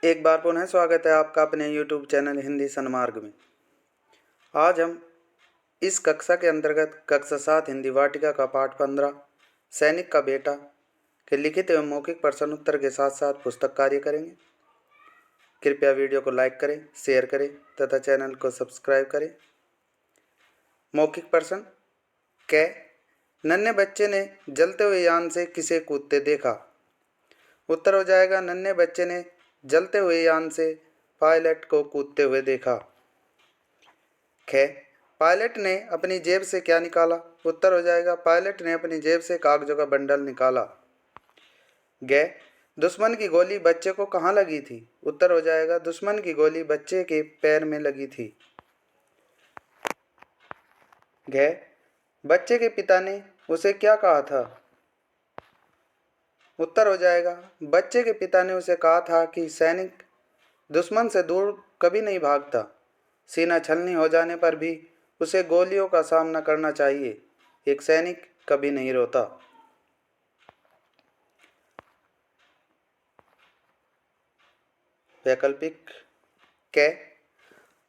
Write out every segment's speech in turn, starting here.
एक बार पुनः स्वागत है आपका अपने YouTube चैनल हिंदी सन्मार्ग में। आज हम इस कक्षा के अंतर्गत कक्षा 7 हिंदी वाटिका का पाठ 15 सैनिक का बेटा के लिखित एवं मौखिक प्रश्न उत्तर के साथ साथ पुस्तक कार्य करेंगे। कृपया वीडियो को लाइक करें, शेयर करें तथा चैनल को सब्सक्राइब करें। मौखिक प्रश्न कै नन्हे बच्चे ने जलते हुए यान से किसे कूदते देखा? उत्तर हो जाएगा नन्हे बच्चे ने जलते हुए यान से पायलट को कूदते हुए देखा। ख पायलट ने अपनी जेब से क्या निकाला? उत्तर हो जाएगा पायलट ने अपनी जेब से कागजों का बंडल निकाला। ग दुश्मन की गोली बच्चे को कहाँ लगी थी? उत्तर हो जाएगा दुश्मन की गोली बच्चे के पैर में लगी थी। घ बच्चे के पिता ने उसे क्या कहा था? उत्तर हो जाएगा बच्चे के पिता ने उसे कहा था कि सैनिक दुश्मन से दूर कभी नहीं भागता, सीना छलनी हो जाने पर भी उसे गोलियों का सामना करना चाहिए, एक सैनिक कभी नहीं रोता। वैकल्पिक कै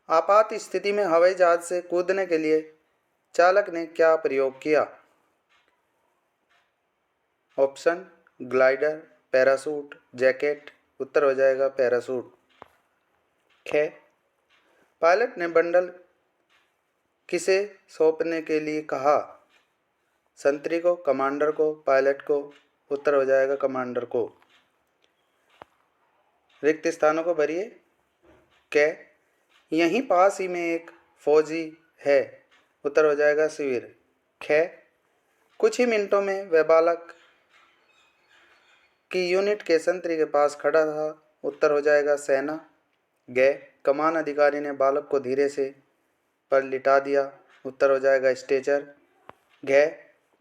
आपात स्थिति में हवाई जहाज से कूदने के लिए चालक ने क्या प्रयोग किया? Option glider, parachute, jacket. उत्तर हो जाएगा पैरासूट। ख पायलट ने बंडल किसे सौंपने के लिए कहा? संतरी को, कमांडर को, पायलट को। उत्तर हो जाएगा कमांडर को। रिक्त स्थानों को भरिए। कै यहीं पास ही में एक फौजी है। उत्तर हो जाएगा शिविर। ख कुछ ही मिनटों में वह बालक की यूनिट के संतरी के पास खड़ा था। उत्तर हो जाएगा सेना। ग कमान अधिकारी ने बालक को धीरे से पर लिटा दिया। उत्तर हो जाएगा स्ट्रेचर। घ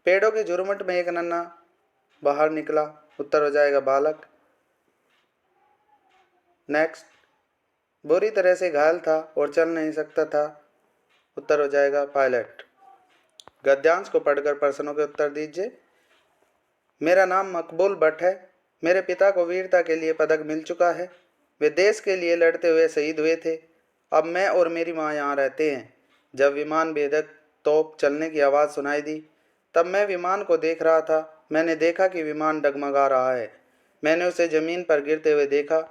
पेड़ों के झुरमुट में एक नन्हा बाहर निकला। उत्तर हो जाएगा बालक। नेक्स्ट बुरी तरह से घायल था और चल नहीं सकता था। उत्तर हो जाएगा पायलट। गद्यांश को पढ़कर प्रश्नों के उत्तर दीजिए। मेरा नाम मकबूल भट्ट है। मेरे पिता को वीरता के लिए पदक मिल चुका है। वे देश के लिए लड़ते हुए शहीद हुए थे। अब मैं और मेरी माँ यहाँ रहते हैं। जब विमान भेदक तोप चलने की आवाज़ सुनाई दी तब मैं विमान को देख रहा था। मैंने देखा कि विमान डगमगा रहा है। मैंने उसे ज़मीन पर गिरते हुए देखा।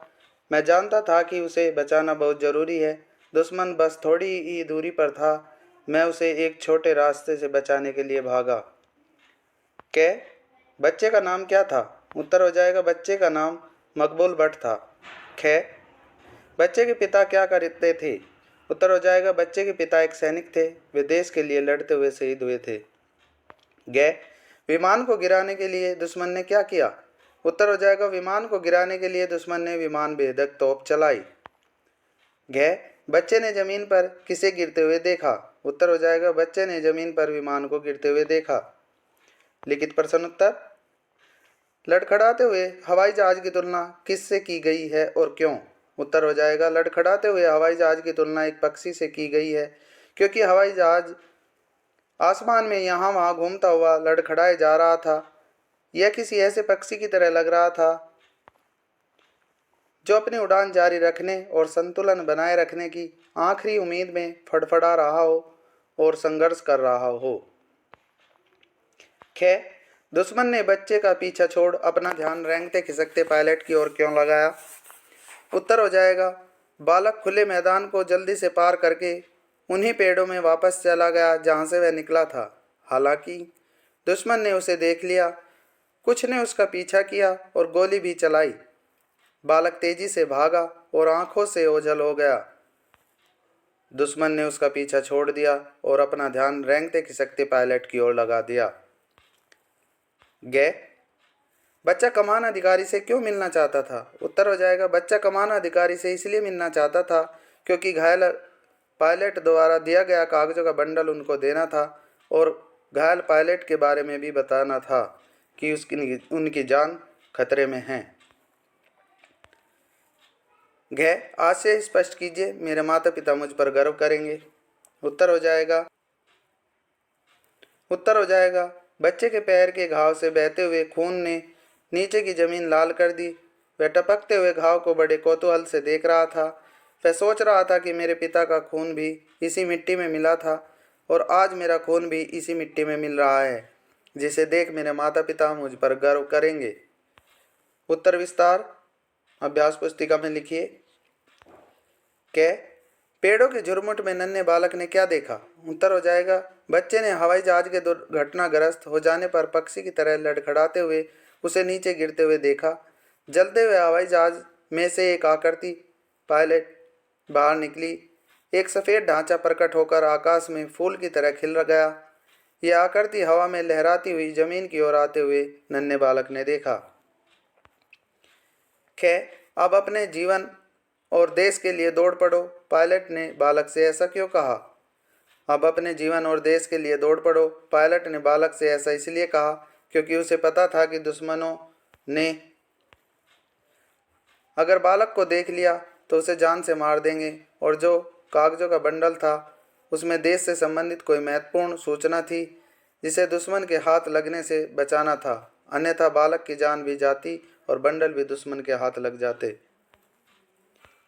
मैं जानता था कि उसे बचाना बहुत ज़रूरी है। दुश्मन बस थोड़ी ही दूरी पर था। मैं उसे एक छोटे रास्ते से बचाने के लिए भागा। कै बच्चे का नाम क्या था? उत्तर हो जाएगा बच्चे का नाम मकबूल भट्ट था। ख बच्चे के पिता क्या करते थे? उत्तर हो जाएगा बच्चे के पिता एक सैनिक थे। वे देश के लिए लड़ते हुए शहीद हुए थे। ग विमान को गिराने के लिए दुश्मन ने क्या किया? उत्तर हो जाएगा विमान को गिराने के लिए दुश्मन ने विमान भेदक तोप चलाई। घ बच्चे ने जमीन पर किसे गिरते हुए देखा? उत्तर हो जाएगा बच्चे ने जमीन पर विमान को गिरते हुए देखा। लिखित प्रश्न उत्तर लड़खड़ाते हुए हवाई जहाज की तुलना किससे की गई है और क्यों? उत्तर हो जाएगा लड़खड़ाते हुए हवाई जहाज की तुलना एक पक्षी से की गई है, क्योंकि हवाई जहाज आसमान में यहाँ वहाँ घूमता हुआ लड़खड़ाए जा रहा था। यह किसी ऐसे पक्षी की तरह लग रहा था जो अपनी उड़ान जारी रखने और संतुलन बनाए रखने की आखिरी उम्मीद में फड़फड़ा रहा हो और संघर्ष कर रहा हो। ख दुश्मन ने बच्चे का पीछा छोड़ अपना ध्यान रेंगते खिसकते पायलट की ओर क्यों लगाया? उत्तर हो जाएगा बालक खुले मैदान को जल्दी से पार करके उन्हीं पेड़ों में वापस चला गया जहां से वह निकला था। हालांकि दुश्मन ने उसे देख लिया। कुछ ने उसका पीछा किया और गोली भी चलाई। बालक तेजी से भागा और आंखों से ओझल हो गया। दुश्मन ने उसका पीछा छोड़ दिया और अपना ध्यान रेंगते खिसकते पायलट की ओर लगा दिया। ग बच्चा कमान अधिकारी से क्यों मिलना चाहता था? उत्तर हो जाएगा बच्चा कमान अधिकारी से इसलिए मिलना चाहता था क्योंकि घायल पायलट द्वारा दिया गया कागजों का बंडल उनको देना था और घायल पायलट के बारे में भी बताना था कि उनकी जान खतरे में है। घ आज से स्पष्ट कीजिए मेरे माता पिता मुझ पर गर्व करेंगे। उत्तर हो जाएगा बच्चे के पैर के घाव से बहते हुए खून ने नीचे की जमीन लाल कर दी। वह टपकते हुए घाव को बड़े कौतूहल से देख रहा था। वह सोच रहा था कि मेरे पिता का खून भी इसी मिट्टी में मिला था और आज मेरा खून भी इसी मिट्टी में मिल रहा है, जिसे देख मेरे माता पिता मुझ पर गर्व करेंगे। उत्तर विस्तार अभ्यास पुस्तिका में लिखिए। कै पेड़ों के झुरमुट में नन्हे बालक ने क्या देखा? उत्तर हो जाएगा, बच्चे ने हवाई जहाज के दुर्घटनाग्रस्त हो जाने पर पक्षी की तरह लड़खड़ाते हुए उसे नीचे गिरते हुए देखा। जलते हुए हवाई जहाज में से एक आकृति पायलट बाहर निकली। एक सफ़ेद ढांचा प्रकट होकर आकाश में फूल की तरह खिल गया। यह आकृति हवा में लहराती हुई जमीन की ओर आते हुए नन्हे बालक ने देखा। खे अब अपने जीवन और देश के लिए दौड़ पड़ो। पायलट ने बालक से ऐसा क्यों कहा? अब अपने जीवन और देश के लिए दौड़ पड़ो। पायलट ने बालक से ऐसा इसलिए कहा क्योंकि उसे पता था कि दुश्मनों ने अगर बालक को देख लिया तो उसे जान से मार देंगे, और जो कागजों का बंडल था उसमें देश से संबंधित कोई महत्वपूर्ण सूचना थी जिसे दुश्मन के हाथ लगने से बचाना था, अन्यथा बालक की जान भी जाती और बंडल भी दुश्मन के हाथ लग जाते।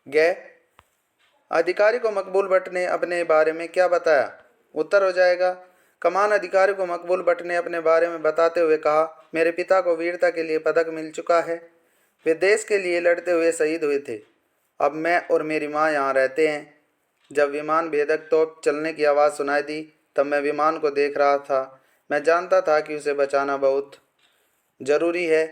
गै अधिकारी को मकबूल भट्ट ने अपने बारे में क्या बताया? उत्तर हो जाएगा, कमान अधिकारी को मकबूल भट्ट ने अपने बारे में बताते हुए कहा, मेरे पिता को वीरता के लिए पदक मिल चुका है। वे देश के लिए लड़ते हुए शहीद हुए थे। अब मैं और मेरी माँ यहाँ रहते हैं। जब विमान भेदक तोप चलने की आवाज़ सुनाई दी तब मैं विमान को देख रहा था। मैं जानता था कि उसे बचाना बहुत ज़रूरी है।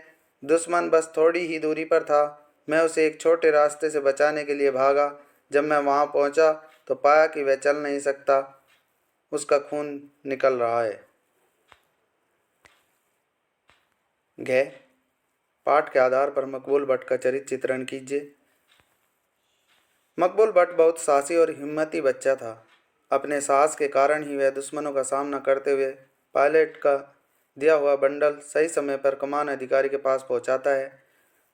दुश्मन बस थोड़ी ही दूरी पर था। मैं उसे एक छोटे रास्ते से बचाने के लिए भागा। जब मैं वहाँ पहुँचा तो पाया कि वह चल नहीं सकता, उसका खून निकल रहा है। घ पाठ के आधार पर मकबूल भट्ट का चरित्र चित्रण कीजिए। मकबूल भट्ट बहुत साहसी और हिम्मती बच्चा था। अपने साहस के कारण ही वह दुश्मनों का सामना करते हुए पायलट का दिया हुआ बंडल सही समय पर कमान अधिकारी के पास पहुंचाता है।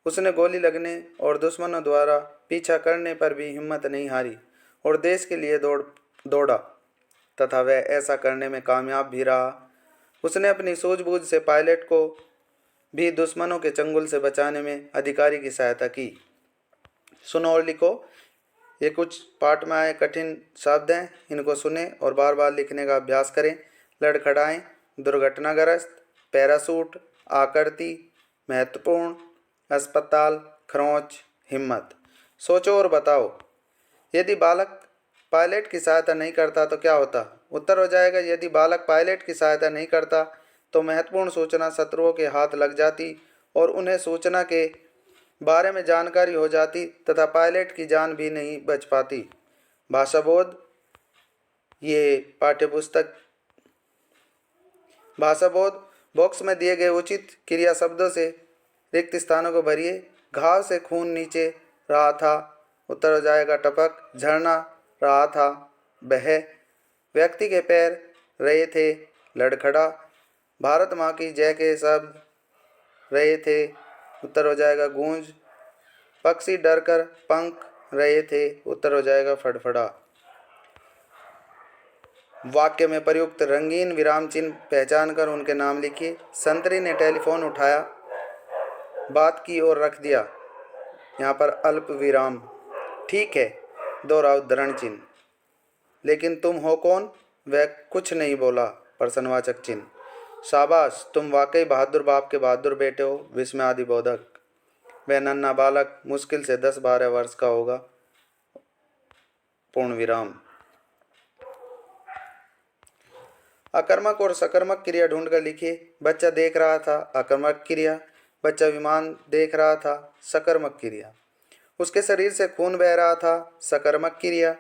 उसने गोली लगने और दुश्मनों द्वारा पीछा करने पर भी हिम्मत नहीं हारी और देश के लिए दौड़ा तथा वह ऐसा करने में कामयाब भी रहा। उसने अपनी सूझबूझ से पायलट को भी दुश्मनों के चंगुल से बचाने में अधिकारी की सहायता की। सुनो और लिखो। ये कुछ पाठ में आए कठिन शब्द हैं, इनको सुने और बार बार लिखने का अभ्यास करें। लड़खड़ाएं, दुर्घटनाग्रस्त, पैरासूट, आकृति, महत्वपूर्ण, अस्पताल, खरोंच, हिम्मत। सोचो और बताओ, यदि बालक पायलट की सहायता नहीं करता तो क्या होता? उत्तर हो जाएगा, यदि बालक पायलट की सहायता नहीं करता तो महत्वपूर्ण सूचना शत्रुओं के हाथ लग जाती और उन्हें सूचना के बारे में जानकारी हो जाती तथा पायलट की जान भी नहीं बच पाती। भाषाबोध, ये पाठ्यपुस्तक। भाषाबोध, बॉक्स में दिए गए उचित क्रिया शब्दों से रिक्त स्थानों को भरिए। घाव से खून नीचे रहा था। उत्तर हो जाएगा टपक। झरना रहा था, बह। व्यक्ति के पैर रहे थे, लड़खड़ा। भारत माँ की जय के शब्द रहे थे। उत्तर हो जाएगा गूंज। पक्षी डरकर पंख रहे थे। उत्तर हो जाएगा फड़फड़ा। वाक्य में प्रयुक्त रंगीन विराम चिन्ह पहचान कर उनके नाम लिखिए। संतरी ने टेलीफोन उठाया, बात की और रख दिया। यहाँ पर अल्प विराम। ठीक है, दोहराओ उद्धरण चिन्ह। लेकिन तुम हो कौन? वह कुछ नहीं बोला, प्रश्नवाचक चिन्ह। शाबाश, तुम वाकई बहादुर बाप के बहादुर बेटे हो, विस्मयादि बोधक। वह नन्हा बालक मुश्किल से 10-12 वर्ष का होगा, पूर्ण विराम। आकर्मक और सकर्मक क्रिया ढूंढकर लिखिए। बच्चा देख रहा था, आकर्मक क्रिया। बच्चा विमान देख रहा था, सकर्मक क्रिया। उसके शरीर से खून बह रहा था, सकर्मक क्रिया।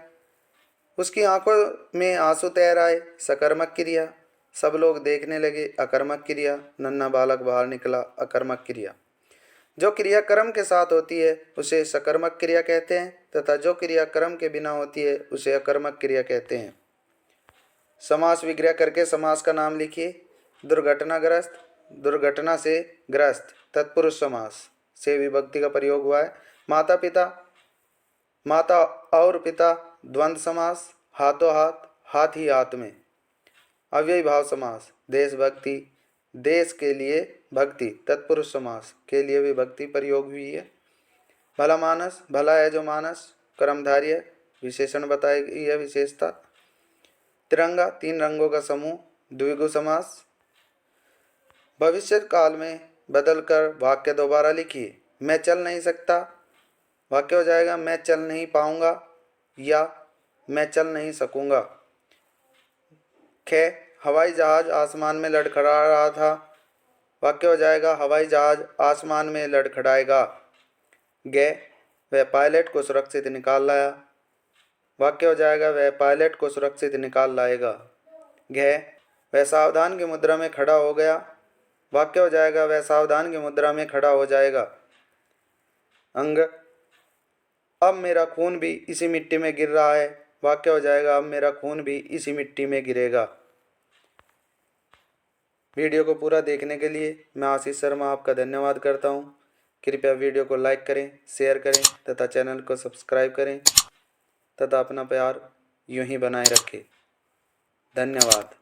उसकी आंखों में आंसू तैर आए, सकर्मक क्रिया। सब लोग देखने लगे, अकर्मक क्रिया। नन्हा बालक बाहर निकला, अकर्मक क्रिया। जो क्रिया कर्म के साथ होती है उसे सकर्मक क्रिया कहते हैं तथा जो क्रिया कर्म के बिना होती है उसे अकर्मक क्रिया कहते हैं। समास विग्रह करके समास का नाम लिखिए। दुर्घटनाग्रस्त, दुर्घटना से ग्रस्त, तत्पुरुष समास से विभक्ति का प्रयोग हुआ है। माता पिता, माता और पिता, द्वंद्व समास, हाथों हाथ, हाथ ही हाथ में। अव्ययी भाव समास, देशभक्ति, देश के लिए भक्ति, तत्पुरुष समास के लिए विभक्ति प्रयोग हुई है। भला मानस, भला है जो मानस, कर्मधारय विशेषण बताएगी यह विशेषता। तिरंगा, तीन रंगों का समूह, द्विगु समास। भविष्य काल में बदलकर वाक्य दोबारा लिखिए। मैं चल नहीं सकता, वाक्य हो जाएगा मैं चल नहीं पाऊंगा या मैं चल नहीं सकूंगा। ख, हवाई जहाज आसमान में लड़खड़ा रहा था, वाक्य हो जाएगा हवाई जहाज आसमान में लड़खड़ाएगा। ग, वह पायलट को सुरक्षित निकाल लाया, वाक्य हो जाएगा वह पायलट को सुरक्षित निकाल लाएगा। घ, वह सावधान की मुद्रा में खड़ा हो गया, वाक्य हो जाएगा वह सावधान की मुद्रा में खड़ा हो जाएगा। अंग, अब मेरा खून भी इसी मिट्टी में गिर रहा है, वाक्य हो जाएगा अब मेरा खून भी इसी मिट्टी में गिरेगा। वीडियो को पूरा देखने के लिए मैं आशीष शर्मा आपका धन्यवाद करता हूँ। कृपया वीडियो को लाइक करें, शेयर करें तथा चैनल को सब्सक्राइब करें तथा अपना प्यार यूं ही बनाए रखें। धन्यवाद।